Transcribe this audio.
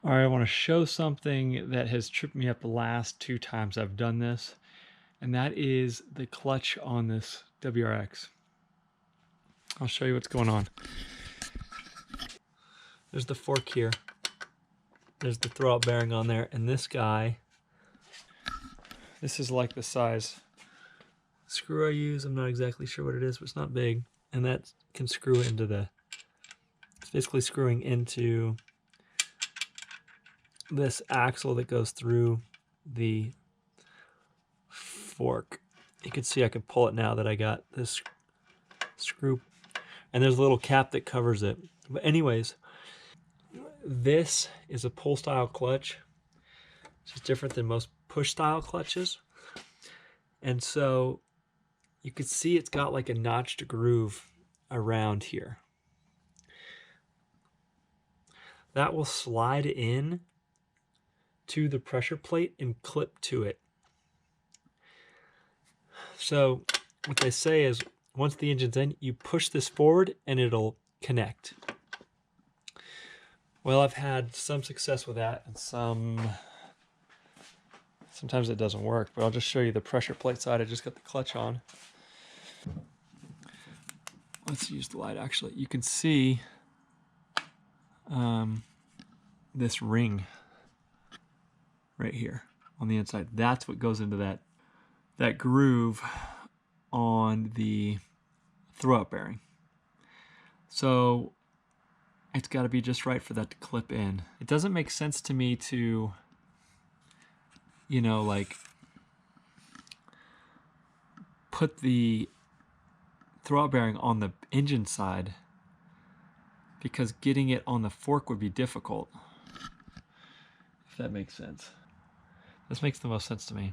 All right, I want to show something that has tripped me up the last 2 times I've done this, and that is the clutch on this WRX. I'll show you what's going on. There's the fork here. There's the throwout bearing on there, and this guy, this is like the size screw I use. I'm not exactly sure what it is, but it's not big. And that can screw into the, it's basically screwing into this axle that goes through the fork. You can see I can pull it now that I got this screw, and there's a little cap that covers it. But anyways, this is a pull style clutch, which is different than most push style clutches. And so you can see it's got like a notched groove around here. That will slide in to the pressure plate and clip to it. So what they say is once the engine's in, you push this forward and it'll connect. Well, I've had some success with that, and sometimes it doesn't work, but I'll just show you the pressure plate side. I just got the clutch on. Let's use the light actually. You can see this ring right here on the inside. That's what goes into that groove on the throwout bearing. So it's got to be just right for that to clip in. It doesn't make sense to me to, you know, like put the throwout bearing on the engine side, because getting it on the fork would be difficult, if that makes sense. This makes the most sense to me.